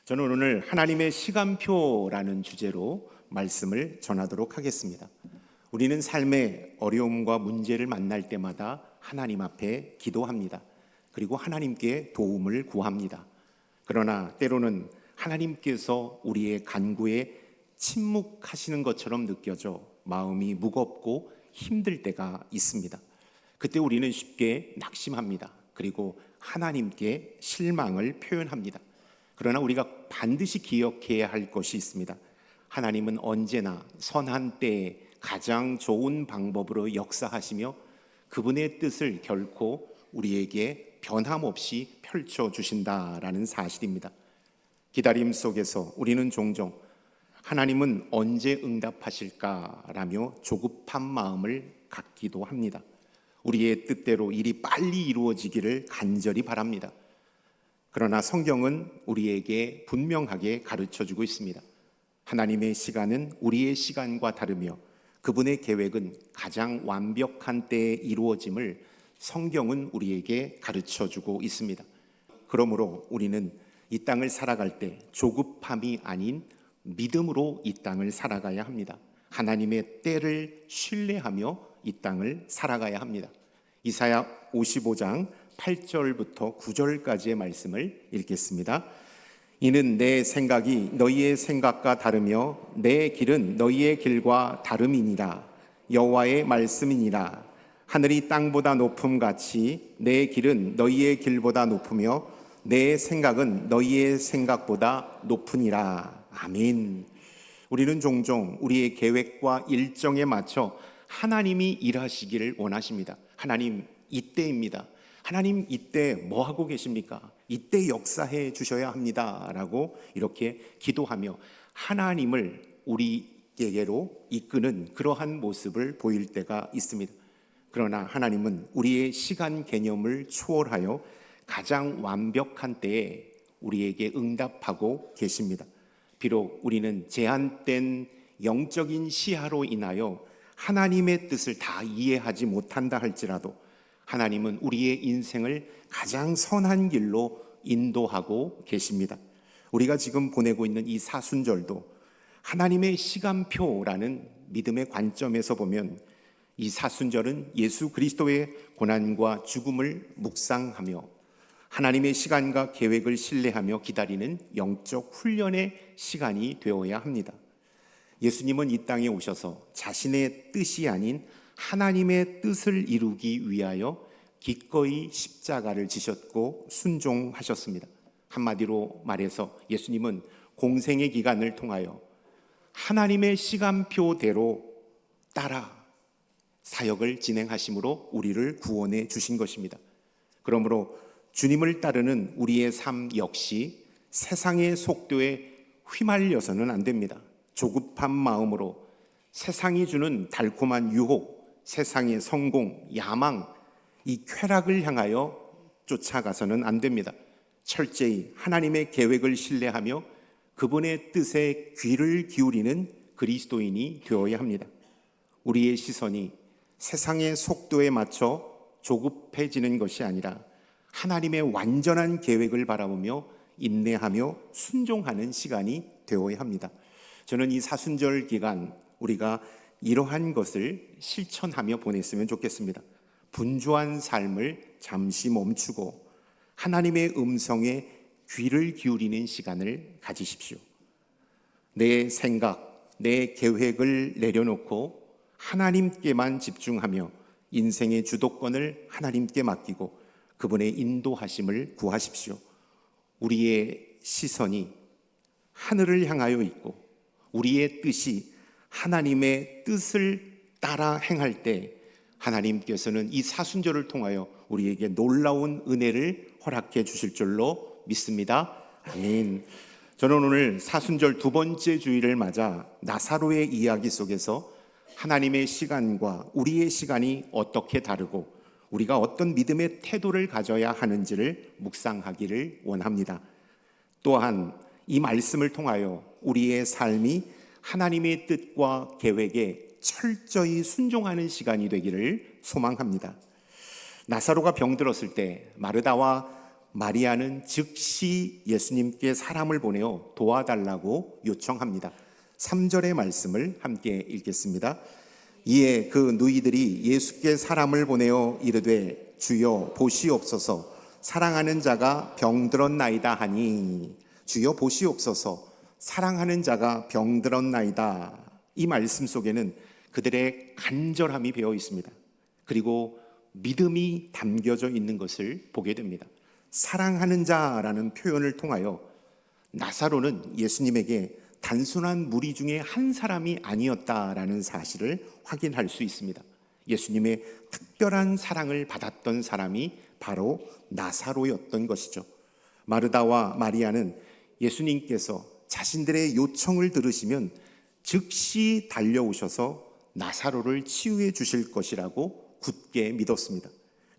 저는 오늘 하나님의 시간표라는 주제로 말씀을 전하도록 하겠습니다. 우리는 삶의 어려움과 문제를 만날 때마다 하나님 앞에 기도합니다. 그리고 하나님께 도움을 구합니다. 그러나 때로는 하나님께서 우리의 간구에 침묵하시는 것처럼 느껴져 마음이 무겁고 힘들 때가 있습니다. 그때 우리는 쉽게 낙심합니다. 그리고 하나님께 실망을 표현합니다. 그러나 우리가 반드시 기억해야 할 것이 있습니다. 하나님은 언제나 선한 때에 가장 좋은 방법으로 역사하시며 그분의 뜻을 결코 우리에게 변함없이 펼쳐주신다라는 사실입니다. 기다림 속에서 우리는 종종 하나님은 언제 응답하실까라며 조급한 마음을 갖기도 합니다. 우리의 뜻대로 일이 빨리 이루어지기를 간절히 바랍니다. 그러나 성경은 우리에게 분명하게 가르쳐주고 있습니다. 하나님의 시간은 우리의 시간과 다르며 그분의 계획은 가장 완벽한 때에 이루어짐을 성경은 우리에게 가르쳐주고 있습니다. 그러므로 우리는 이 땅을 살아갈 때 조급함이 아닌 믿음으로 이 땅을 살아가야 합니다. 하나님의 때를 신뢰하며 이 땅을 살아가야 합니다. 이사야 55장 8절부터 9절까지의 말씀을 읽겠습니다. 이는 내 생각이 너희의 생각과 다르며 내 길은 너희의 길과 다름이니라. 여호와의 말씀이니라. 하늘이 땅보다 높음같이 내 길은 너희의 길보다 높으며 내 생각은 너희의 생각보다 높으니라. 아멘. 우리는 종종 우리의 계획과 일정에 맞춰 하나님이 일하시기를 원하십니다. 하나님, 이때입니다. 하나님, 이때 뭐 하고 계십니까? 이때 역사해 주셔야 합니다 라고 이렇게 기도하며 하나님을 우리에게로 이끄는 그러한 모습을 보일 때가 있습니다. 그러나 하나님은 우리의 시간 개념을 초월하여 가장 완벽한 때에 우리에게 응답하고 계십니다. 비록 우리는 제한된 영적인 시야로 인하여 하나님의 뜻을 다 이해하지 못한다 할지라도 하나님은 우리의 인생을 가장 선한 길로 인도하고 계십니다. 우리가 지금 보내고 있는 이 사순절도 하나님의 시간표라는 믿음의 관점에서 보면 이 사순절은 예수 그리스도의 고난과 죽음을 묵상하며 하나님의 시간과 계획을 신뢰하며 기다리는 영적 훈련의 시간이 되어야 합니다. 예수님은 이 땅에 오셔서 자신의 뜻이 아닌 하나님의 뜻을 이루기 위하여 기꺼이 십자가를 지셨고 순종하셨습니다. 한마디로 말해서 예수님은 공생의 기간을 통하여 하나님의 시간표대로 따라 사역을 진행하심으로 우리를 구원해 주신 것입니다. 그러므로 주님을 따르는 우리의 삶 역시 세상의 속도에 휘말려서는 안 됩니다. 조급한 마음으로 세상이 주는 달콤한 유혹, 세상의 성공, 야망, 이 쾌락을 향하여 쫓아가서는 안 됩니다. 철저히 하나님의 계획을 신뢰하며 그분의 뜻에 귀를 기울이는 그리스도인이 되어야 합니다. 우리의 시선이 세상의 속도에 맞춰 조급해지는 것이 아니라 하나님의 완전한 계획을 바라보며 인내하며 순종하는 시간이 되어야 합니다. 저는 이 사순절 기간 우리가 이러한 것을 실천하며 보냈으면 좋겠습니다. 분주한 삶을 잠시 멈추고 하나님의 음성에 귀를 기울이는 시간을 가지십시오. 내 생각, 내 계획을 내려놓고 하나님께만 집중하며 인생의 주도권을 하나님께 맡기고 그분의 인도하심을 구하십시오. 우리의 시선이 하늘을 향하여 있고 우리의 뜻이 하나님의 뜻을 따라 행할 때 하나님께서는 이 사순절을 통하여 우리에게 놀라운 은혜를 허락해 주실 줄로 믿습니다. 아멘. 저는 오늘 사순절 두 번째 주일을 맞아 나사로의 이야기 속에서 하나님의 시간과 우리의 시간이 어떻게 다르고 우리가 어떤 믿음의 태도를 가져야 하는지를 묵상하기를 원합니다. 또한 이 말씀을 통하여 우리의 삶이 하나님의 뜻과 계획에 철저히 순종하는 시간이 되기를 소망합니다. 나사로가 병들었을 때 마르다와 마리아는 즉시 예수님께 사람을 보내어 도와달라고 요청합니다. 3절의 말씀을 함께 읽겠습니다. 이에 그 누이들이 예수께 사람을 보내어 이르되 주여 보시옵소서 사랑하는 자가 병들었나이다 하니, 주여 보시옵소서 사랑하는 자가 병들었나이다. 이 말씀 속에는 그들의 간절함이 배어 있습니다. 그리고 믿음이 담겨져 있는 것을 보게 됩니다. 사랑하는 자라는 표현을 통하여 나사로는 예수님에게 단순한 무리 중에 한 사람이 아니었다라는 사실을 확인할 수 있습니다. 예수님의 특별한 사랑을 받았던 사람이 바로 나사로였던 것이죠. 마르다와 마리아는 예수님께서 자신들의 요청을 들으시면 즉시 달려오셔서 나사로를 치유해 주실 것이라고 굳게 믿었습니다.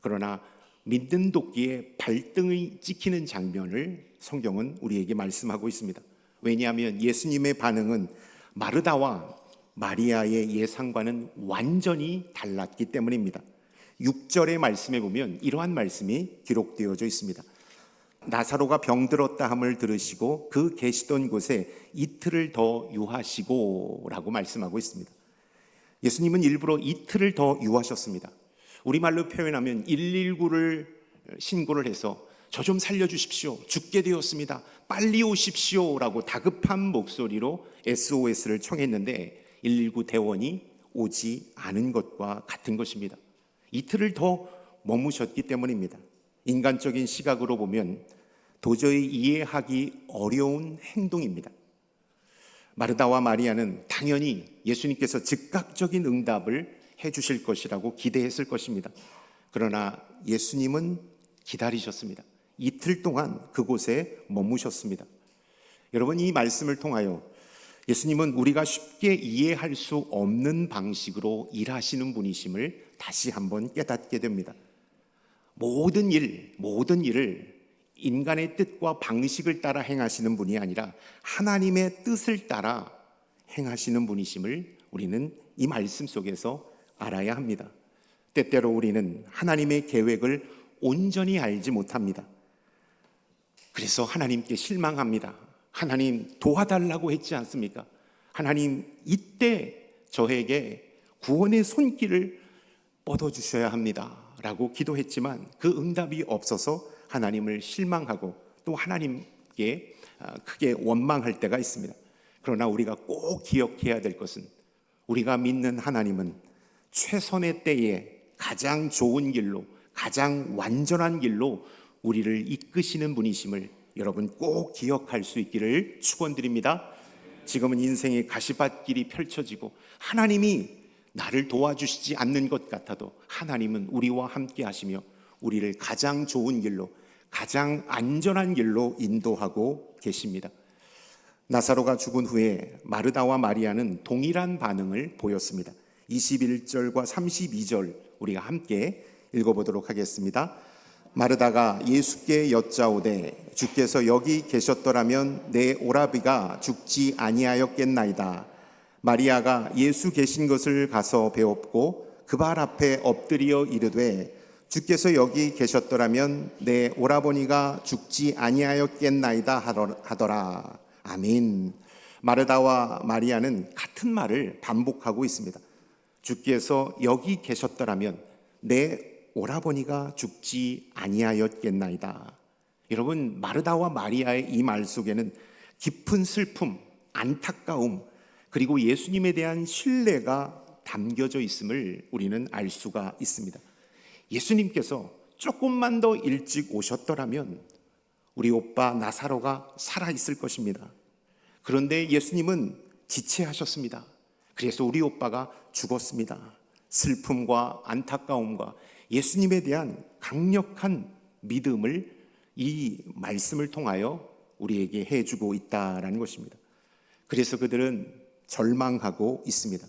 그러나 믿는 도끼에 발등이 찍히는 장면을 성경은 우리에게 말씀하고 있습니다. 왜냐하면 예수님의 반응은 마르다와 마리아의 예상과는 완전히 달랐기 때문입니다. 6절의 말씀에 보면 이러한 말씀이 기록되어져 있습니다. 나사로가 병들었다 함을 들으시고 그 계시던 곳에 이틀을 더 유하시고 라고 말씀하고 있습니다. 예수님은 일부러 이틀을 더 유하셨습니다. 우리말로 표현하면 119를 신고를 해서 저 좀 살려주십시오, 죽게 되었습니다, 빨리 오십시오 라고 다급한 목소리로 SOS를 청했는데 119 대원이 오지 않은 것과 같은 것입니다. 이틀을 더 머무셨기 때문입니다. 인간적인 시각으로 보면 도저히 이해하기 어려운 행동입니다. 마르다와 마리아는 당연히 예수님께서 즉각적인 응답을 해주실 것이라고 기대했을 것입니다. 그러나 예수님은 기다리셨습니다. 이틀 동안 그곳에 머무셨습니다. 여러분, 이 말씀을 통하여 예수님은 우리가 쉽게 이해할 수 없는 방식으로 일하시는 분이심을 다시 한번 깨닫게 됩니다. 모든 일을 인간의 뜻과 방식을 따라 행하시는 분이 아니라 하나님의 뜻을 따라 행하시는 분이심을 우리는 이 말씀 속에서 알아야 합니다. 때때로 우리는 하나님의 계획을 온전히 알지 못합니다. 그래서 하나님께 실망합니다. 하나님 도와달라고 했지 않습니까? 하나님 이때 저에게 구원의 손길을 뻗어주셔야 합니다 라고 기도했지만 그 응답이 없어서 하나님을 실망하고 또 하나님께 크게 원망할 때가 있습니다. 그러나 우리가 꼭 기억해야 될 것은 우리가 믿는 하나님은 최선의 때에 가장 좋은 길로, 가장 완전한 길로 우리를 이끄시는 분이심을 여러분 꼭 기억할 수 있기를 축원드립니다. 지금은 인생의 가시밭길이 펼쳐지고 하나님이 나를 도와주시지 않는 것 같아도 하나님은 우리와 함께 하시며 우리를 가장 좋은 길로, 가장 안전한 길로 인도하고 계십니다. 나사로가 죽은 후에 마르다와 마리아는 동일한 반응을 보였습니다. 21절과 32절 우리가 함께 읽어보도록 하겠습니다. 마르다가 예수께 여짜오되 주께서 여기 계셨더라면 내 오라비가 죽지 아니하였겠나이다. 마리아가 예수 계신 것을 가서 배웠고 그 발 앞에 엎드려 이르되 주께서 여기 계셨더라면 내 오라버니가 죽지 아니하였겠나이다 하더라. 아멘. 마르다와 마리아는 같은 말을 반복하고 있습니다. 주께서 여기 계셨더라면 내 오라버니가 죽지 아니하였겠나이다. 여러분, 마르다와 마리아의 이 말 속에는 깊은 슬픔, 안타까움, 그리고 예수님에 대한 신뢰가 담겨져 있음을 우리는 알 수가 있습니다. 예수님께서 조금만 더 일찍 오셨더라면 우리 오빠 나사로가 살아있을 것입니다. 그런데 예수님은 지체하셨습니다. 그래서 우리 오빠가 죽었습니다. 슬픔과 안타까움과 예수님에 대한 강력한 믿음을 이 말씀을 통하여 우리에게 해주고 있다라는 것입니다. 그래서 그들은 절망하고 있습니다.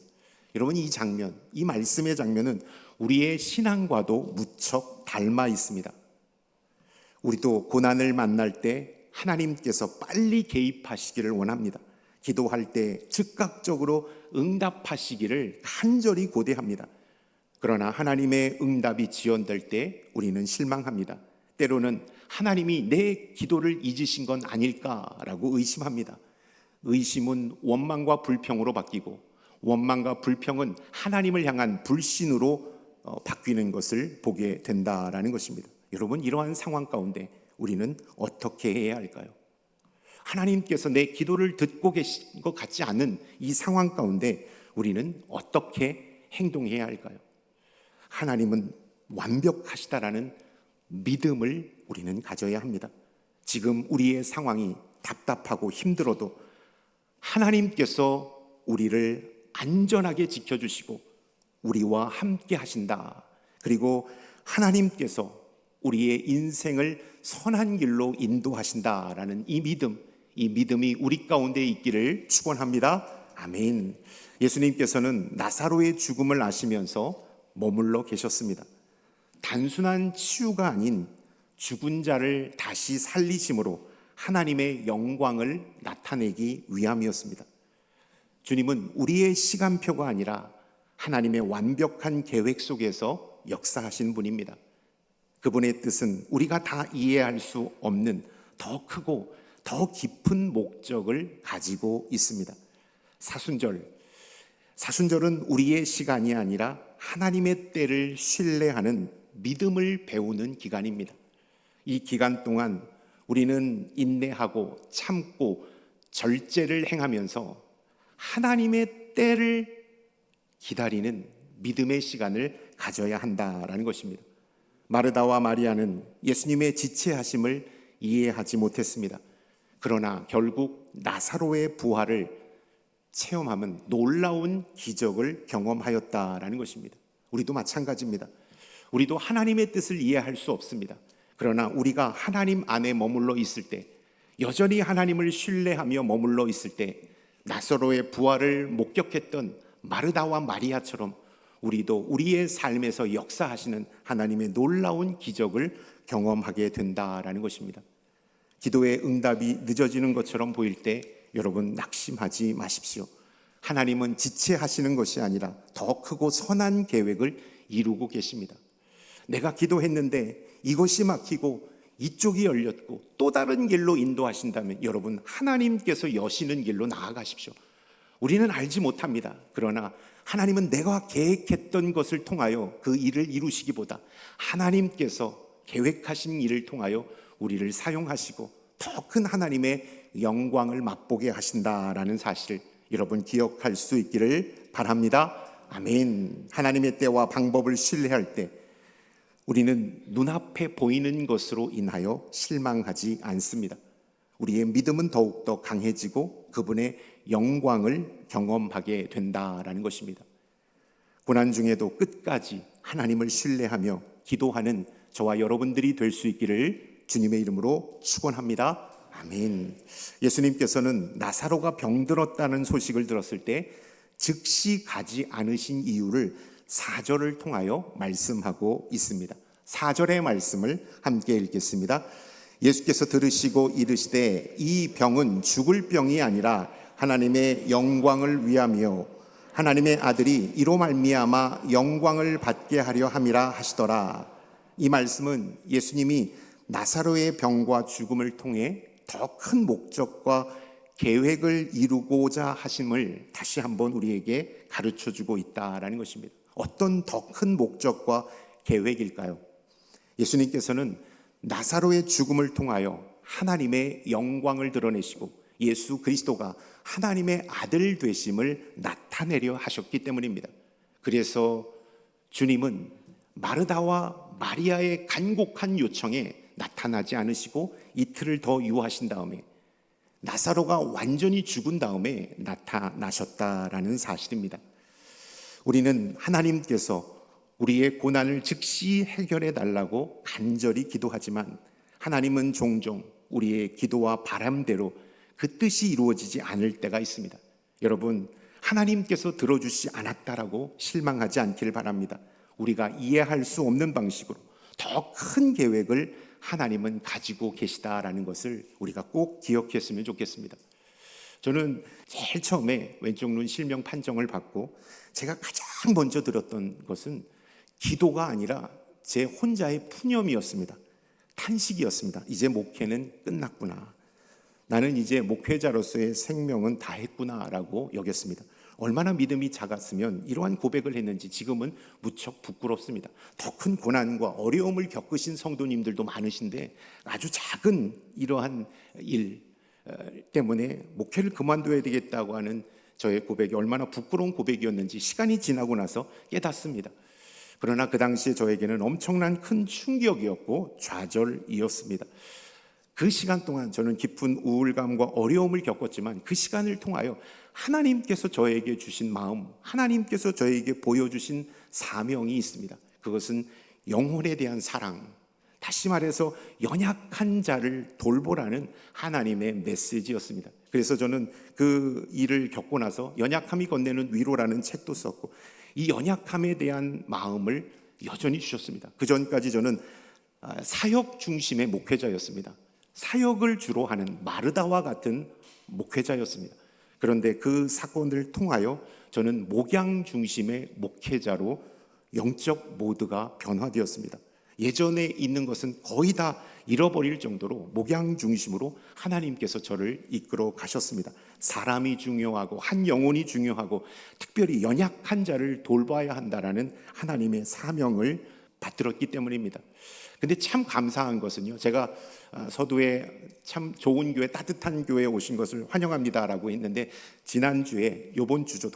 여러분, 이 장면, 이 말씀의 장면은 우리의 신앙과도 무척 닮아 있습니다. 우리도 고난을 만날 때 하나님께서 빨리 개입하시기를 원합니다. 기도할 때 즉각적으로 응답하시기를 간절히 고대합니다. 그러나 하나님의 응답이 지연될 때 우리는 실망합니다. 때로는 하나님이 내 기도를 잊으신 건 아닐까라고 의심합니다. 의심은 원망과 불평으로 바뀌고 원망과 불평은 하나님을 향한 불신으로 바뀌는 것을 보게 된다라는 것입니다. 여러분, 이러한 상황 가운데 우리는 어떻게 해야 할까요? 하나님께서 내 기도를 듣고 계신 것 같지 않은 이 상황 가운데 우리는 어떻게 행동해야 할까요? 하나님은 완벽하시다라는 믿음을 우리는 가져야 합니다. 지금 우리의 상황이 답답하고 힘들어도 하나님께서 우리를 안전하게 지켜주시고 우리와 함께 하신다. 그리고 하나님께서 우리의 인생을 선한 길로 인도하신다라는 이 믿음이 우리 가운데 있기를 축원합니다. 아멘. 예수님께서는 나사로의 죽음을 아시면서 머물러 계셨습니다. 단순한 치유가 아닌 죽은 자를 다시 살리심으로 하나님의 영광을 나타내기 위함이었습니다. 주님은 우리의 시간표가 아니라 하나님의 완벽한 계획 속에서 역사하신 분입니다. 그분의 뜻은 우리가 다 이해할 수 없는 더 크고 더 깊은 목적을 가지고 있습니다. 사순절은 우리의 시간이 아니라 하나님의 때를 신뢰하는 믿음을 배우는 기간입니다. 이 기간 동안 우리는 인내하고 참고 절제를 행하면서 하나님의 때를 기다리는 믿음의 시간을 가져야 한다라는 것입니다. 마르다와 마리아는 예수님의 지체하심을 이해하지 못했습니다. 그러나 결국 나사로의 부활을 체험하면 놀라운 기적을 경험하였다라는 것입니다. 우리도 마찬가지입니다. 우리도 하나님의 뜻을 이해할 수 없습니다. 그러나 우리가 하나님 안에 머물러 있을 때, 여전히 하나님을 신뢰하며 머물러 있을 때 나사로의 부활을 목격했던 마르다와 마리아처럼 우리도 우리의 삶에서 역사하시는 하나님의 놀라운 기적을 경험하게 된다라는 것입니다. 기도의 응답이 늦어지는 것처럼 보일 때 여러분 낙심하지 마십시오. 하나님은 지체하시는 것이 아니라 더 크고 선한 계획을 이루고 계십니다. 내가 기도했는데 이것이 막히고 이쪽이 열렸고 또 다른 길로 인도하신다면 여러분 하나님께서 여시는 길로 나아가십시오. 우리는 알지 못합니다. 그러나 하나님은 내가 계획했던 것을 통하여 그 일을 이루시기보다 하나님께서 계획하신 일을 통하여 우리를 사용하시고 더 큰 하나님의 영광을 맛보게 하신다라는 사실을 여러분 기억할 수 있기를 바랍니다. 아멘. 하나님의 때와 방법을 신뢰할 때 우리는 눈앞에 보이는 것으로 인하여 실망하지 않습니다. 우리의 믿음은 더욱더 강해지고 그분의 영광을 경험하게 된다라는 것입니다. 고난 중에도 끝까지 하나님을 신뢰하며 기도하는 저와 여러분들이 될 수 있기를 주님의 이름으로 축원합니다. 아멘. 예수님께서는 나사로가 병들었다는 소식을 들었을 때 즉시 가지 않으신 이유를 4절을 통하여 말씀하고 있습니다. 4절의 말씀을 함께 읽겠습니다. 예수께서 들으시고 이르시되 이 병은 죽을 병이 아니라 하나님의 영광을 위하며 하나님의 아들이 이로 말미암아 영광을 받게 하려 함이라 하시더라. 이 말씀은 예수님이 나사로의 병과 죽음을 통해 더 큰 목적과 계획을 이루고자 하심을 다시 한번 우리에게 가르쳐주고 있다라는 것입니다. 어떤 더 큰 목적과 계획일까요? 예수님께서는 나사로의 죽음을 통하여 하나님의 영광을 드러내시고 예수 그리스도가 하나님의 아들 되심을 나타내려 하셨기 때문입니다. 그래서 주님은 마르다와 마리아의 간곡한 요청에 나타나지 않으시고 이틀을 더 유하신 다음에 나사로가 완전히 죽은 다음에 나타나셨다라는 사실입니다. 우리는 하나님께서 우리의 고난을 즉시 해결해 달라고 간절히 기도하지만 하나님은 종종 우리의 기도와 바람대로 그 뜻이 이루어지지 않을 때가 있습니다. 여러분, 하나님께서 들어주시 않았다라고 실망하지 않기를 바랍니다. 우리가 이해할 수 없는 방식으로 더 큰 계획을 하나님은 가지고 계시다라는 것을 우리가 꼭 기억했으면 좋겠습니다. 저는 제일 처음에 왼쪽 눈 실명 판정을 받고 제가 가장 먼저 들었던 것은 기도가 아니라 제 혼자의 푸념이었습니다. 탄식이었습니다. 이제 목회는 끝났구나. 나는 이제 목회자로서의 생명은 다 했구나라고 여겼습니다. 얼마나 믿음이 작았으면 이러한 고백을 했는지 지금은 무척 부끄럽습니다. 더 큰 고난과 어려움을 겪으신 성도님들도 많으신데 아주 작은 이러한 일 때문에 목회를 그만둬야 되겠다고 하는 저의 고백이 얼마나 부끄러운 고백이었는지 시간이 지나고 나서 깨닫습니다. 그러나 그 당시에 저에게는 엄청난 큰 충격이었고 좌절이었습니다. 그 시간 동안 저는 깊은 우울감과 어려움을 겪었지만 그 시간을 통하여 하나님께서 저에게 주신 마음, 하나님께서 저에게 보여주신 사명이 있습니다. 그것은 영혼에 대한 사랑, 다시 말해서 연약한 자를 돌보라는 하나님의 메시지였습니다. 그래서 저는 그 일을 겪고 나서 연약함이 건네는 위로라는 책도 썼고 이 연약함에 대한 마음을 여전히 주셨습니다. 그 전까지 저는 사역 중심의 목회자였습니다. 사역을 주로 하는 마르다와 같은 목회자였습니다. 그런데 그 사건을 통하여 저는 목양 중심의 목회자로 영적 모드가 변화되었습니다. 예전에 있는 것은 거의 다 잃어버릴 정도로 목양 중심으로 하나님께서 저를 이끌어 가셨습니다. 사람이 중요하고 한 영혼이 중요하고 특별히 연약한 자를 돌봐야 한다라는 하나님의 사명을 받들었기 때문입니다. 근데 참 감사한 것은요, 제가 서두에 참 좋은 교회, 따뜻한 교회에 오신 것을 환영합니다라고 했는데 지난주에, 요번 주죠,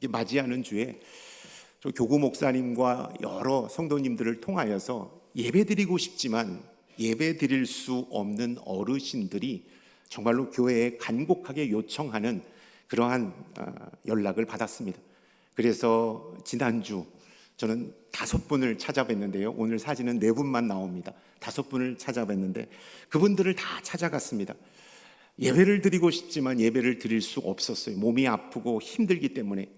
맞이하는 주에 저 교구 목사님과 여러 성도님들을 통하여서 예배드리고 싶지만 예배드릴 수 없는 어르신들이 정말로 교회에 간곡하게 요청하는 그러한 연락을 받았습니다. 그래서 지난주 저는 5분을 찾아뵀는데요, 오늘 사진은 4분만 나옵니다. 5분을 찾아뵀는데 그분들을 다 찾아갔습니다. 예배를 드리고 싶지만 예배를 드릴 수 없었어요. 몸이 아프고 힘들기 때문에.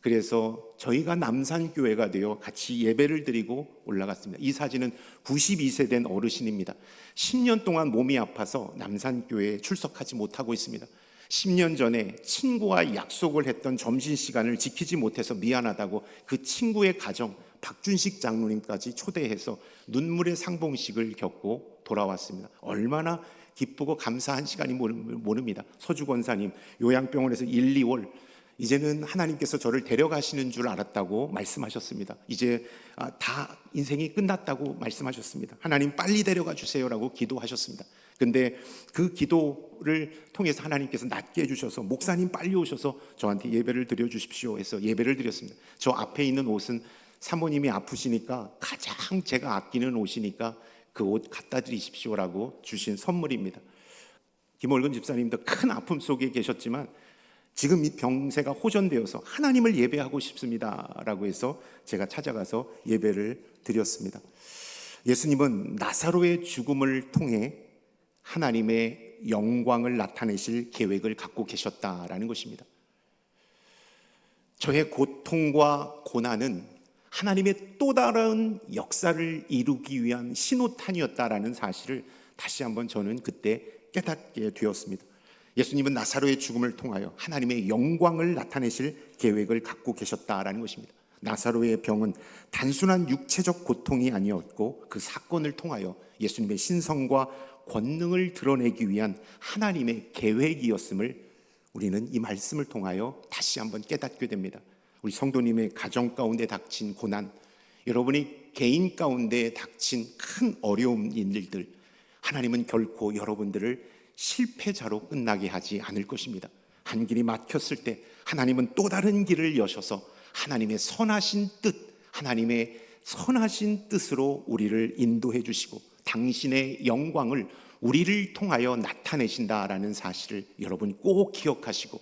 그래서 저희가 남산교회가 되어 같이 예배를 드리고 올라갔습니다. 이 사진은 92세 된 어르신입니다. 10년 동안 몸이 아파서 남산교회에 출석하지 못하고 있습니다. 10년 전에 친구와 약속을 했던 점심시간을 지키지 못해서 미안하다고 그 친구의 가정 박준식 장로님까지 초대해서 눈물의 상봉식을 겪고 돌아왔습니다. 얼마나 기쁘고 감사한 시간이 모릅니다. 서주 권사님 요양병원에서 1, 2월 이제는 하나님께서 저를 데려가시는 줄 알았다고 말씀하셨습니다. 이제 다 인생이 끝났다고 말씀하셨습니다. 하나님 빨리 데려가 주세요라고 기도하셨습니다. 근데 그 기도를 통해서 하나님께서 낫게 해주셔서 목사님 빨리 오셔서 저한테 예배를 드려주십시오 해서 예배를 드렸습니다. 저 앞에 있는 옷은 사모님이 아프시니까 가장 제가 아끼는 옷이니까 그 옷 갖다 드리십시오라고 주신 선물입니다. 김월근 집사님도 큰 아픔 속에 계셨지만 지금 이 병세가 호전되어서 하나님을 예배하고 싶습니다라고 해서 제가 찾아가서 예배를 드렸습니다. 예수님은 나사로의 죽음을 통해 하나님의 영광을 나타내실 계획을 갖고 계셨다라는 것입니다. 저의 고통과 고난은 하나님의 또 다른 역사를 이루기 위한 신호탄이었다라는 사실을 다시 한번 저는 그때 깨닫게 되었습니다. 예수님은 나사로의 죽음을 통하여 하나님의 영광을 나타내실 계획을 갖고 계셨다라는 것입니다. 나사로의 병은 단순한 육체적 고통이 아니었고 그 사건을 통하여 예수님의 신성과 권능을 드러내기 위한 하나님의 계획이었음을 우리는 이 말씀을 통하여 다시 한번 깨닫게 됩니다. 우리 성도님의 가정 가운데 닥친 고난, 여러분이 개인 가운데 닥친 큰 어려움 일들, 하나님은 결코 여러분들을 실패자로 끝나게 하지 않을 것입니다. 한 길이 막혔을 때 하나님은 또 다른 길을 여셔서 하나님의 선하신 뜻, 하나님의 선하신 뜻으로 우리를 인도해 주시고 당신의 영광을 우리를 통하여 나타내신다라는 사실을 여러분 꼭 기억하시고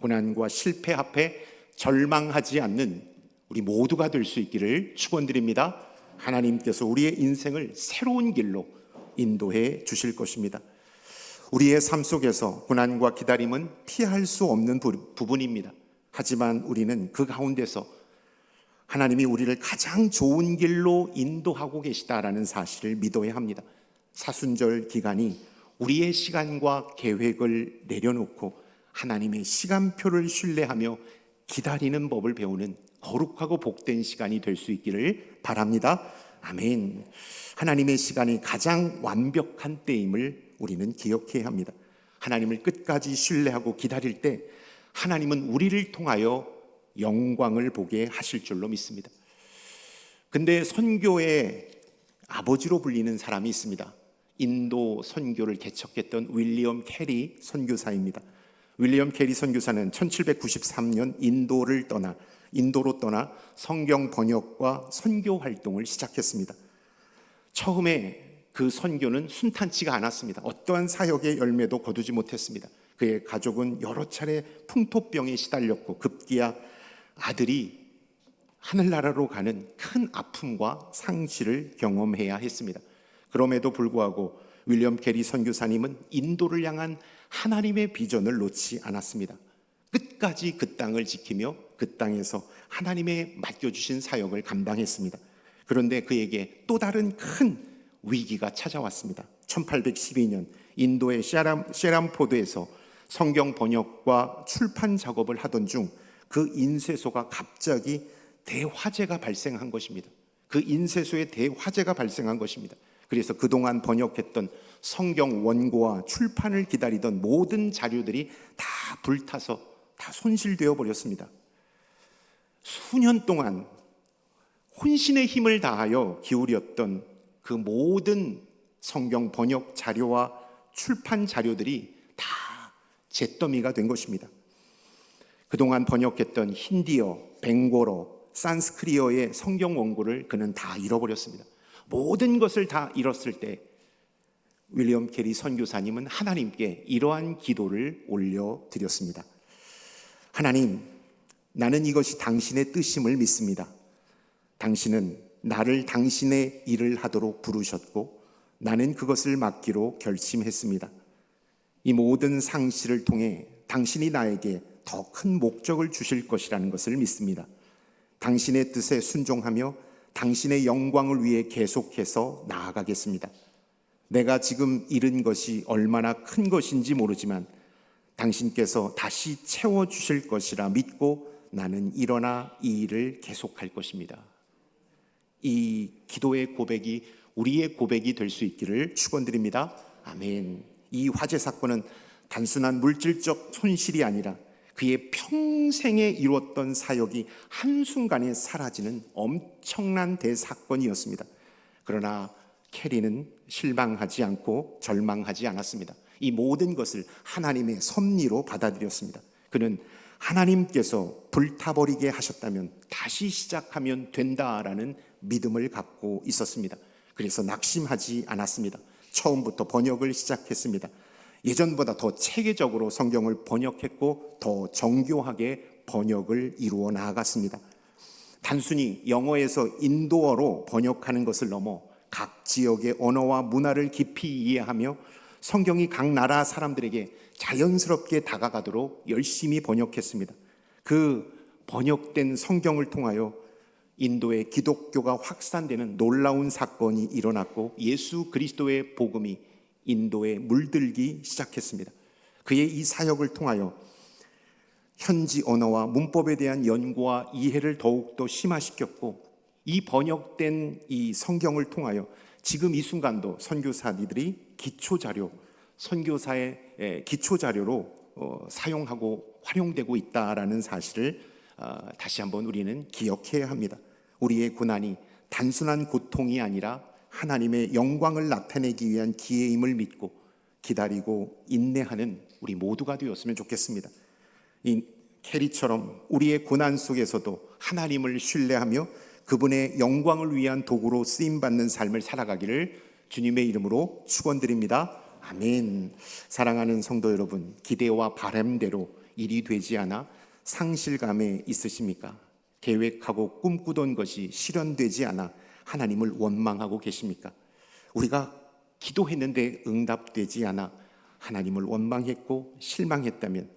고난과 실패 앞에 절망하지 않는 우리 모두가 될 수 있기를 축원드립니다. 하나님께서 우리의 인생을 새로운 길로 인도해 주실 것입니다. 우리의 삶 속에서 고난과 기다림은 피할 수 없는 부분입니다. 하지만 우리는 그 가운데서 하나님이 우리를 가장 좋은 길로 인도하고 계시다라는 사실을 믿어야 합니다. 사순절 기간이 우리의 시간과 계획을 내려놓고 하나님의 시간표를 신뢰하며 기다리는 법을 배우는 거룩하고 복된 시간이 될 수 있기를 바랍니다. 아멘. 하나님의 시간이 가장 완벽한 때임을 우리는 기억해야 합니다. 하나님을 끝까지 신뢰하고 기다릴 때 하나님은 우리를 통하여 영광을 보게 하실 줄로 믿습니다. 근데 선교의 아버지로 불리는 사람이 있습니다. 인도 선교를 개척했던 윌리엄 캐리 선교사입니다. 윌리엄 캐리 선교사는 1793년 인도로 떠나 성경 번역과 선교 활동을 시작했습니다. 처음에 그 선교는 순탄치가 않았습니다. 어떠한 사역의 열매도 거두지 못했습니다. 그의 가족은 여러 차례 풍토병에 시달렸고 급기야 아들이 하늘나라로 가는 큰 아픔과 상실을 경험해야 했습니다. 그럼에도 불구하고 윌리엄 캐리 선교사님은 인도를 향한 하나님의 비전을 놓지 않았습니다. 끝까지 그 땅을 지키며 그 땅에서 하나님의 맡겨주신 사역을 감당했습니다. 그런데 그에게 또 다른 큰 위기가 찾아왔습니다. 1812년 인도의 셰람포드에서 성경 번역과 출판 작업을 하던 중 그 인쇄소가 갑자기 대화재가 발생한 것입니다. 그 인쇄소에 대화재가 발생한 것입니다. 그래서 그동안 번역했던 성경 원고와 출판을 기다리던 모든 자료들이 다 불타서 다 손실되어 버렸습니다. 수년 동안 혼신의 힘을 다하여 기울였던 그 모든 성경 번역 자료와 출판 자료들이 다 잿더미가 된 것입니다. 그동안 번역했던 힌디어, 벵고러, 산스크리어의 성경 원고를 그는 다 잃어버렸습니다. 모든 것을 다 잃었을 때 윌리엄 캐리 선교사님은 하나님께 이러한 기도를 올려드렸습니다. 하나님, 나는 이것이 당신의 뜻임을 믿습니다. 당신은 나를 당신의 일을 하도록 부르셨고 나는 그것을 맡기로 결심했습니다. 이 모든 상실을 통해 당신이 나에게 더 큰 목적을 주실 것이라는 것을 믿습니다. 당신의 뜻에 순종하며 당신의 영광을 위해 계속해서 나아가겠습니다. 내가 지금 잃은 것이 얼마나 큰 것인지 모르지만 당신께서 다시 채워주실 것이라 믿고 나는 일어나 이 일을 계속할 것입니다. 이 기도의 고백이 우리의 고백이 될 수 있기를 축원드립니다. 아멘. 이 화재 사건은 단순한 물질적 손실이 아니라 그의 평생에 이루었던 사역이 한순간에 사라지는 엄청난 대사건이었습니다. 그러나 캐리는 실망하지 않고 절망하지 않았습니다. 이 모든 것을 하나님의 섭리로 받아들였습니다. 그는 하나님께서 불타버리게 하셨다면 다시 시작하면 된다라는 믿음을 갖고 있었습니다. 그래서 낙심하지 않았습니다. 처음부터 번역을 시작했습니다. 예전보다 더 체계적으로 성경을 번역했고 더 정교하게 번역을 이루어 나아갔습니다. 단순히 영어에서 인도어로 번역하는 것을 넘어 각 지역의 언어와 문화를 깊이 이해하며 성경이 각 나라 사람들에게 자연스럽게 다가가도록 열심히 번역했습니다. 그 번역된 성경을 통하여 인도의 기독교가 확산되는 놀라운 사건이 일어났고 예수 그리스도의 복음이 인도에 물들기 시작했습니다. 그의 이 사역을 통하여 현지 언어와 문법에 대한 연구와 이해를 더욱더 심화시켰고 이 번역된 이 성경을 통하여 지금 이 순간도 선교사들이 선교사의 기초자료로 사용하고 활용되고 있다라는 사실을 다시 한번 우리는 기억해야 합니다. 우리의 고난이 단순한 고통이 아니라 하나님의 영광을 나타내기 위한 기회임을 믿고 기다리고 인내하는 우리 모두가 되었으면 좋겠습니다. 이 캐리처럼 우리의 고난 속에서도 하나님을 신뢰하며 그분의 영광을 위한 도구로 쓰임받는 삶을 살아가기를 주님의 이름으로 축원드립니다. 아멘. 사랑하는 성도 여러분, 기대와 바람대로 일이 되지 않아 상실감에 있으십니까? 계획하고 꿈꾸던 것이 실현되지 않아 하나님을 원망하고 계십니까? 우리가 기도했는데 응답되지 않아 하나님을 원망했고 실망했다면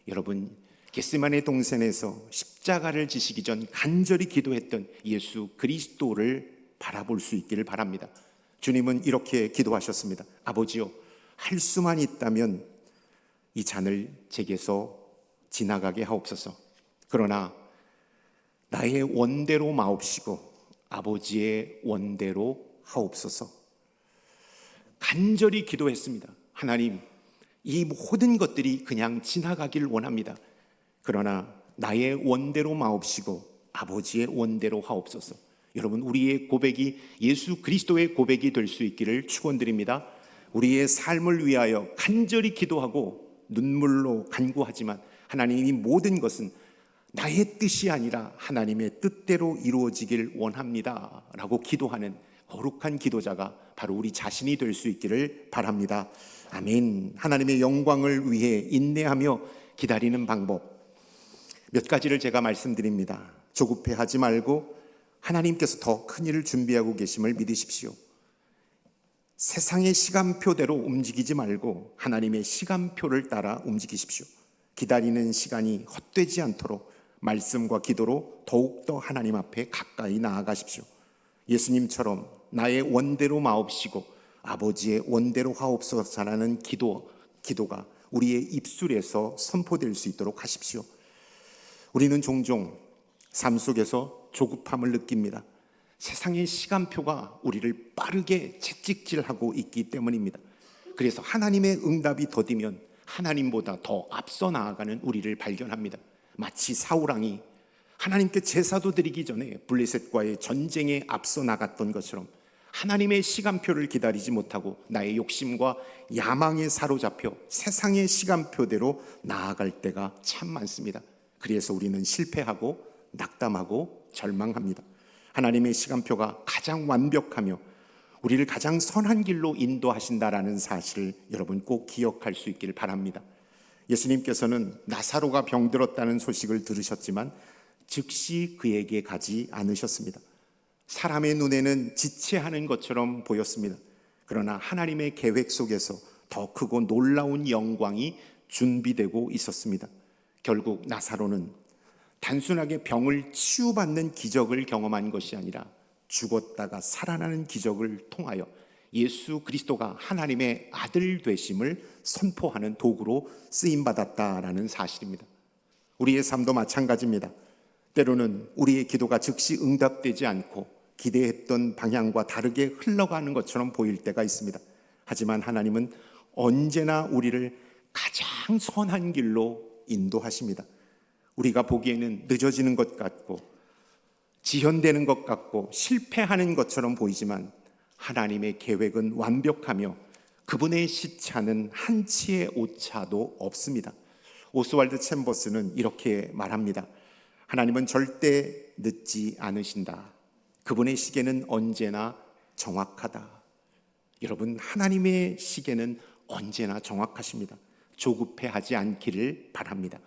여러분 겟세마네 동산에서 십자가를 지시기 전 간절히 기도했던 예수 그리스도를 바라볼 수 있기를 바랍니다. 주님은 이렇게 기도하셨습니다. 아버지요, 할 수만 있다면 이 잔을 제게서 지나가게 하옵소서. 그러나 나의 원대로 마옵시고 아버지의 원대로 하옵소서. 간절히 기도했습니다. 하나님, 이 모든 것들이 그냥 지나가길 원합니다. 그러나 나의 원대로 마옵시고 아버지의 원대로 하옵소서. 여러분, 우리의 고백이 예수 그리스도의 고백이 될 수 있기를 축원드립니다. 우리의 삶을 위하여 간절히 기도하고 눈물로 간구하지만 하나님, 이 모든 것은 나의 뜻이 아니라 하나님의 뜻대로 이루어지길 원합니다 라고 기도하는 거룩한 기도자가 바로 우리 자신이 될 수 있기를 바랍니다. 아멘. 하나님의 영광을 위해 인내하며 기다리는 방법 몇 가지를 제가 말씀드립니다. 조급해하지 말고 하나님께서 더 큰 일을 준비하고 계심을 믿으십시오. 세상의 시간표대로 움직이지 말고 하나님의 시간표를 따라 움직이십시오. 기다리는 시간이 헛되지 않도록 말씀과 기도로 더욱더 하나님 앞에 가까이 나아가십시오. 예수님처럼 나의 원대로 마옵시고 아버지의 원대로 하옵소서라는 기도가 우리의 입술에서 선포될 수 있도록 하십시오. 우리는 종종 삶 속에서 조급함을 느낍니다. 세상의 시간표가 우리를 빠르게 채찍질하고 있기 때문입니다. 그래서 하나님의 응답이 더디면 하나님보다 더 앞서 나아가는 우리를 발견합니다. 마치 사울왕이 하나님께 제사도 드리기 전에 블레셋과의 전쟁에 앞서 나갔던 것처럼 하나님의 시간표를 기다리지 못하고 나의 욕심과 야망에 사로잡혀 세상의 시간표대로 나아갈 때가 참 많습니다. 그래서 우리는 실패하고 낙담하고 절망합니다. 하나님의 시간표가 가장 완벽하며 우리를 가장 선한 길로 인도하신다라는 사실을 여러분 꼭 기억할 수 있기를 바랍니다. 예수님께서는 나사로가 병들었다는 소식을 들으셨지만 즉시 그에게 가지 않으셨습니다. 사람의 눈에는 지체하는 것처럼 보였습니다. 그러나 하나님의 계획 속에서 더 크고 놀라운 영광이 준비되고 있었습니다. 결국 나사로는 단순하게 병을 치유받는 기적을 경험한 것이 아니라 죽었다가 살아나는 기적을 통하여 예수 그리스도가 하나님의 아들 되심을 선포하는 도구로 쓰임받았다라는 사실입니다. 우리의 삶도 마찬가지입니다. 때로는 우리의 기도가 즉시 응답되지 않고 기대했던 방향과 다르게 흘러가는 것처럼 보일 때가 있습니다. 하지만 하나님은 언제나 우리를 가장 선한 길로 인도하십니다. 우리가 보기에는 늦어지는 것 같고 지연되는 것 같고 실패하는 것처럼 보이지만 하나님의 계획은 완벽하며 그분의 시차는 한치의 오차도 없습니다. 오스왈드 챔버스는 이렇게 말합니다. 하나님은 절대 늦지 않으신다. 그분의 시계는 언제나 정확하다. 여러분, 하나님의 시계는 언제나 정확하십니다. 조급해하지 않기를 바랍니다.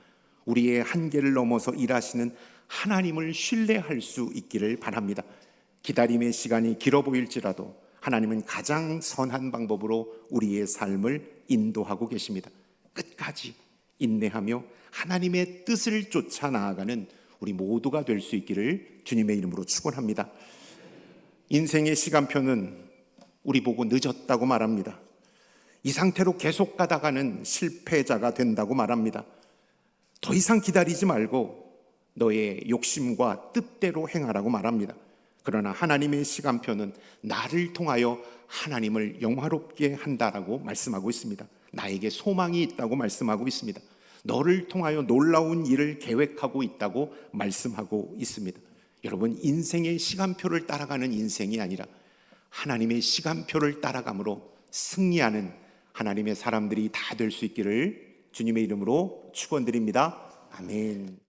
우리의 한계를 넘어서 일하시는 하나님을 신뢰할 수 있기를 바랍니다. 기다림의 시간이 길어 보일지라도 하나님은 가장 선한 방법으로 우리의 삶을 인도하고 계십니다. 끝까지 인내하며 하나님의 뜻을 쫓아 나아가는 우리 모두가 될 수 있기를 주님의 이름으로 축원합니다. 인생의 시간표는 우리 보고 늦었다고 말합니다. 이 상태로 계속 가다가는 실패자가 된다고 말합니다. 더 이상 기다리지 말고 너의 욕심과 뜻대로 행하라고 말합니다. 그러나 하나님의 시간표는 나를 통하여 하나님을 영화롭게 한다라고 말씀하고 있습니다. 나에게 소망이 있다고 말씀하고 있습니다. 너를 통하여 놀라운 일을 계획하고 있다고 말씀하고 있습니다. 여러분, 인생의 시간표를 따라가는 인생이 아니라 하나님의 시간표를 따라감으로 승리하는 하나님의 사람들이 다 될 수 있기를 주님의 이름으로 축원드립니다. 아멘.